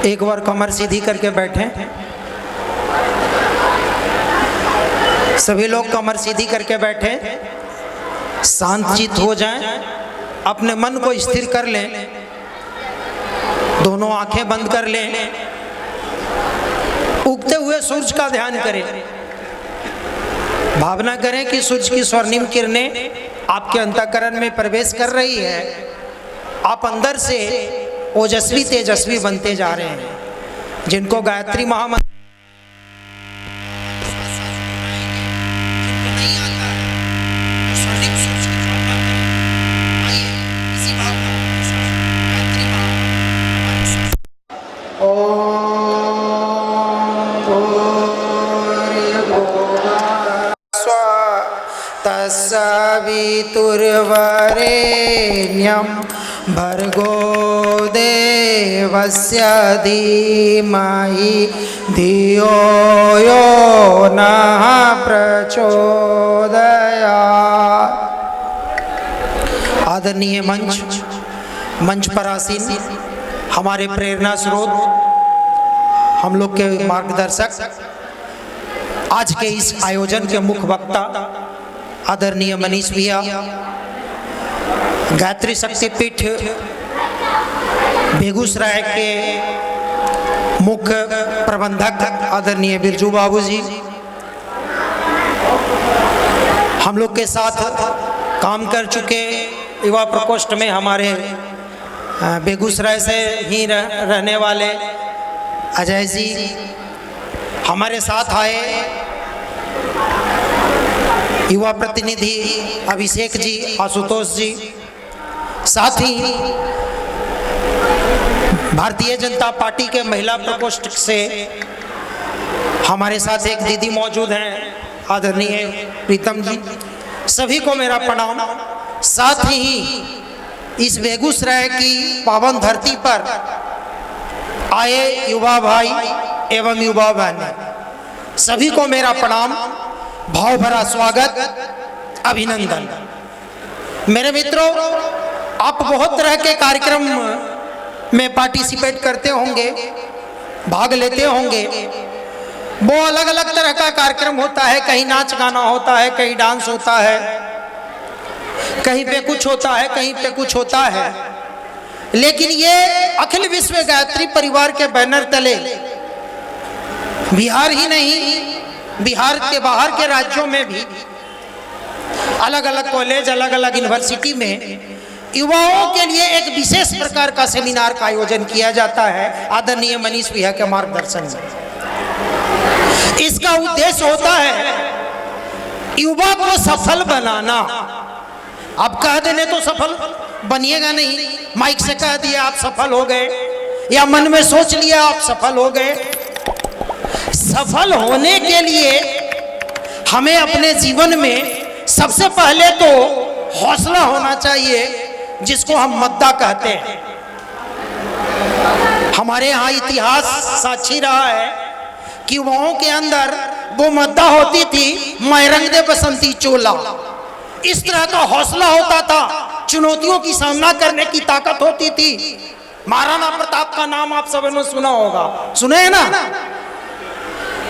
एक बार कमर सीधी करके बैठें। सभी लोग कमर सीधी करके बैठें, शांत चित्त हो जाएं, अपने मन को स्थिर कर लें, दोनों आंखें बंद कर लें, उगते हुए सूरज का ध्यान करें। भावना करें कि सूरज की स्वर्णिम किरणें आपके अंतःकरण में प्रवेश कर रही है। आप अंदर से ओजस्वी तेजस्वी बनते जा रहे हैं। जिनको गायत्री महामंत्र तत्सवितुर्वरेण्यं भर्गो देवस्य धीमहि धियो यो नः प्रचोदयात्। आदरणीय मंच पर आसीन हमारे प्रेरणा स्रोत, हम लोग के मार्गदर्शक, आज के इस आयोजन के मुख्य वक्ता आदरणीय मनीष भैया, गायत्री शक्तिपीठ बेगूसराय के मुख्य प्रबंधक आदरणीय बिरजू बाबू जी, हम लोग के साथ काम कर चुके युवा प्रकोष्ठ में हमारे बेगूसराय से ही रहने वाले अजय जी, हमारे साथ आए युवा प्रतिनिधि अभिषेक जी, आशुतोष जी, साथ ही भारतीय जनता पार्टी के महिला प्रकोष्ठ से हमारे साथ एक दीदी मौजूद हैं आदरणीय प्रीतम जी, सभी को मेरा प्रणाम। साथ ही इस बेगूसराय की पावन धरती पर आए युवा भाई एवं युवा बहन, सभी को मेरा प्रणाम, भाव भरा स्वागत, अभिनंदन। मेरे मित्रों, आप बहुत तरह के कार्यक्रम में पार्टिसिपेट करते होंगे, भाग लेते होंगे। वो अलग अलग तरह का कार्यक्रम होता है, कहीं नाच गाना होता है, कहीं डांस होता है, कहीं पे कुछ होता है, कहीं पे कुछ होता है। लेकिन ये अखिल विश्व गायत्री परिवार के बैनर तले बिहार ही नहीं, बिहार के बाहर के राज्यों में भी अलग अलग कॉलेज, अलग अलग यूनिवर्सिटी में युवाओं के लिए एक विशेष प्रकार का सेमिनार का आयोजन किया जाता है आदरणीय मनीष भैया के मार्गदर्शन में। इसका उद्देश्य होता है युवा को सफल बनाना। आप कह देने तो सफल बनिएगा नहीं, माइक से कह दिया आप सफल हो गए, या मन में सोच लिया आप सफल हो गए। सफल होने के लिए हमें अपने जीवन में सबसे पहले तो हौसला होना चाहिए, जिसको हम मद्दा कहते हैं। हमारे यहाँ इतिहास साक्षी रहा है कि युवाओं के अंदर वो मद्दा होती थी, मैं रंग दे बसंती चोला। इस तरह का हौसला होता था, चुनौतियों की सामना करने की ताकत होती थी। महाराणा प्रताप का नाम आप सबने सुना होगा, सुने हैं ना?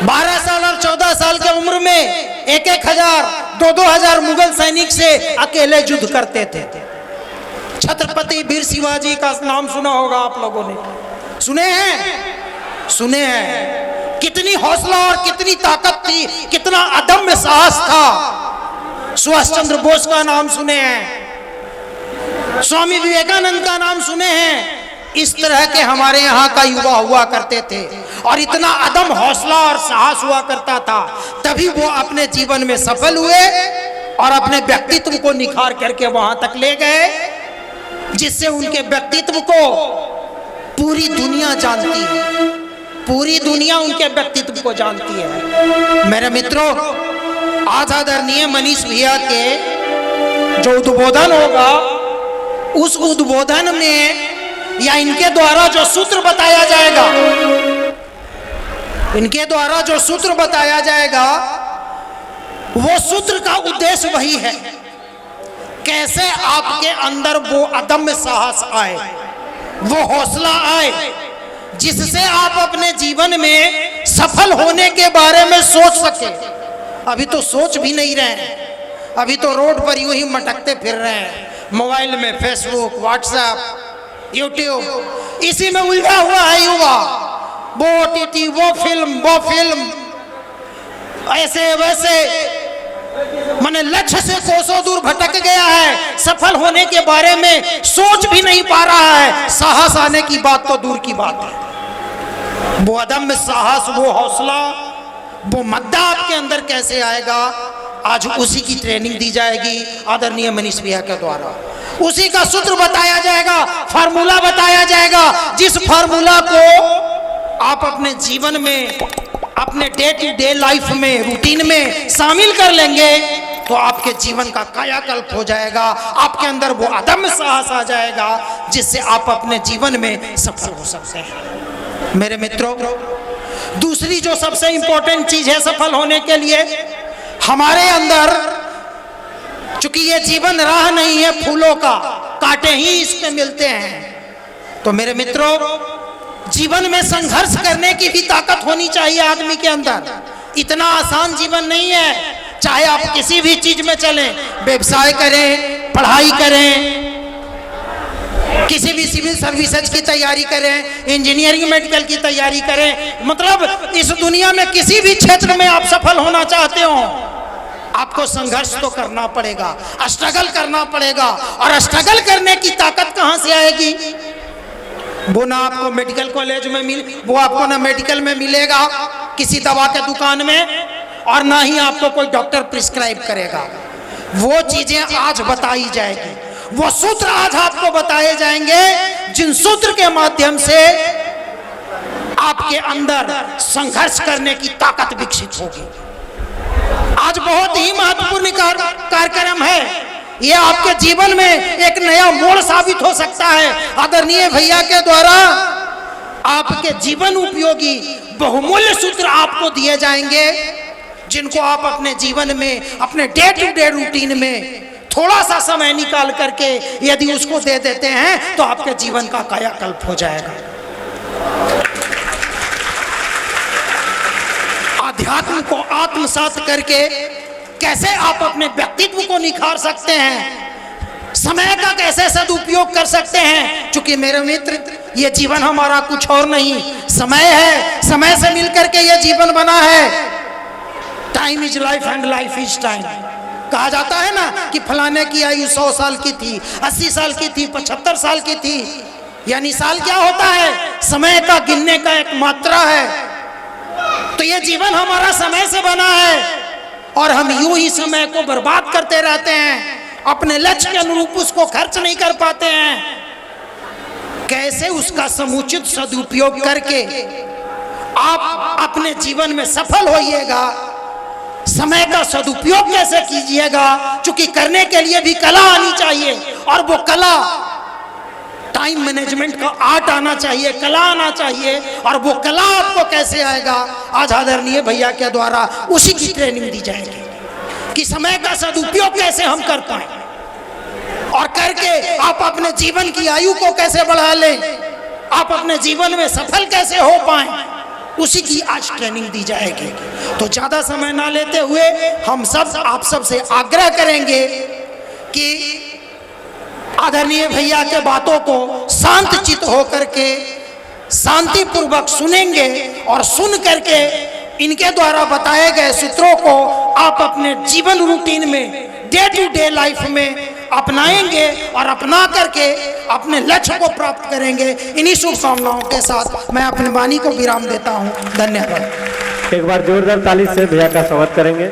12 साल और 14 साल की उम्र में 1,000 2,000 मुगल सैनिक से अकेले युद्ध करते थे। छत्रपति वीर शिवाजी का नाम सुना होगा आप लोगों ने, सुने हैं? सुने हैं। कितनी हौसला और कितनी ताकत थी, कितना अदम्य साहस था। सुभाष चंद्र बोस का नाम सुने हैं, स्वामी विवेकानंद का नाम सुने हैं। इस तरह के हमारे यहाँ का युवा हुआ करते थे और इतना अदम हौसला और साहस हुआ करता था, तभी वो अपने जीवन में सफल हुए और अपने व्यक्तित्व को निखार करके वहां तक ले गए, जिससे उनके व्यक्तित्व को पूरी दुनिया जानती है, पूरी दुनिया उनके व्यक्तित्व को जानती है। मेरे मित्रों, आज आदरणीय मनीष भैया के जो उद्बोधन होगा, उस उद्बोधन में या इनके द्वारा जो सूत्र बताया जाएगा, इनके द्वारा जो सूत्र बताया जाएगा, वो सूत्र का उद्देश्य वही है, कैसे आपके अंदर वो अदम्य साहस आए, वो हौसला आए, जिससे आप अपने जीवन में सफल होने के बारे में सोच सके। अभी तो सोच भी नहीं रहे हैं, अभी तो रोड पर यूं ही मटकते फिर रहे हैं, मोबाइल में फेसबुक, व्हाट्सएप, यूट्यूब, इसी में उलझा हुआ है युवा। वो OTT, वो फिल्म, ऐसे वैसे, माने लक्ष्य से कोसों दूर भटक गया है। सफल होने के बारे में सोच भी नहीं पा रहा है। साहस आने की बात तो दूर की बात है। वो अदम्य साहस, वो हौसला, वो मद्दा आपके अंदर कैसे आएगा, आज उसी की ट्रेनिंग दी जाएगी आदरणीय मनीष भैया के द्वारा। उसी का सूत्र बताया जाएगा, फार्मूला बताया जाएगा, जिस फार्मूला को आप अपने जीवन में, अपने डे टू डे लाइफ में, रूटीन में शामिल कर लेंगे तो आपके जीवन का कायाकल्प हो जाएगा। आपके अंदर वो अदम्य साहस आ जाएगा जिससे आप अपने जीवन में सफल हो सकते हैं। मेरे मित्रों, दूसरी जो सबसे इंपॉर्टेंट चीज है सफल होने के लिए, हमारे अंदर, चूंकि ये जीवन राह नहीं है फूलों का, कांटे ही इसमें मिलते हैं, तो मेरे मित्रों, जीवन में संघर्ष करने की भी ताकत होनी चाहिए आदमी के अंदर। इतना आसान जीवन नहीं है। चाहे आप किसी भी चीज में चलें, व्यवसाय करें, पढ़ाई करें, किसी भी सिविल सर्विसेज की तैयारी करें, इंजीनियरिंग मेडिकल की तैयारी करें, मतलब इस दुनिया में किसी भी क्षेत्र में आप सफल होना चाहते हो, आपको संघर्ष तो करना पड़ेगा, स्ट्रगल करना पड़ेगा। और स्ट्रगल करने की ताकत कहां से आएगी? वो ना आपको मेडिकल कॉलेज में वो आपको ना मेडिकल में मिलेगा किसी दवा के दुकान में, और ना ही आपको कोई डॉक्टर प्रिस्क्राइब करेगा। वो चीजें आज बताई जाएगी, वो सूत्र आज आपको बताए जाएंगे, जिन सूत्र के माध्यम से आपके अंदर संघर्ष करने की ताकत विकसित होगी। आज बहुत ही महत्वपूर्ण कार्यक्रम है ये। आपके जीवन में एक नया मोड़ साबित हो सकता है। आदरणीय भैया के द्वारा आपके जीवन उपयोगी बहुमूल्य सूत्र आपको दिए जाएंगे, जिनको आप अपने जीवन में, अपने डे टू डे रूटीन में थोड़ा सा समय निकाल करके यदि उसको दे देते हैं तो आपके जीवन का कायाकल्प हो जाएगा। अध्यात्म को आत्मसात करके कैसे आप अपने व्यक्तित्व को निखार सकते हैं, समय का कैसे सदुपयोग कर सकते हैं। क्योंकि मेरे मित्र, ये जीवन हमारा कुछ और नहीं, समय है। समय से मिलकर के ये जीवन बना है। Time is life and life is time. कहा जाता है ना कि फलाने की आयु 100 साल की थी, 80 साल की थी, 75 साल की थी। यानी साल क्या होता है? समय का गिनने का एक मात्रा है। तो ये जीवन हमारा समय से बना है और हम यूं ही समय को बर्बाद करते रहते हैं, अपने लक्ष्य के अनुरूप उसको खर्च नहीं कर पाते हैं। कैसे उसका समुचित सदुपयोग करके आप अपने जीवन में सफल होइएगा, समय का सदुपयोग कैसे कीजिएगा, क्योंकि करने के लिए भी कला आनी चाहिए। और वो कला, टाइम मैनेजमेंट का आर्ट आना चाहिए, कला आना चाहिए। और वो कला आपको कैसे आएगा? आज आदरणीय भैया के द्वारा उसी की ट्रेनिंग दी जाएगी कि समय का सदुपयोग कैसे हम कर पाए, और करके आप अपने जीवन की आयु को कैसे बढ़ा लें, आप अपने जीवन में सफल कैसे हो पाए, उसी की आज ट्रेनिंग दी जाएगी। तो ज्यादा समय ना लेते हुए हम सब आप सब से आग्रह करेंगे कि आदरणीय भैया के बातों को शांत चित्त होकर के शांति पूर्वक सुनेंगे, और सुन करके इनके द्वारा बताए गए सूत्रों को आप अपने जीवन रूटीन में, डे टू डे लाइफ में अपनाएंगे और अपना करके अपने लक्ष्य को प्राप्त करेंगे। इन्हीं शुभकामनाओं के साथ मैं अपनी वाणी को विराम देता हूं। धन्यवाद। एक बार जोरदार ताली से भैया का स्वागत करेंगे।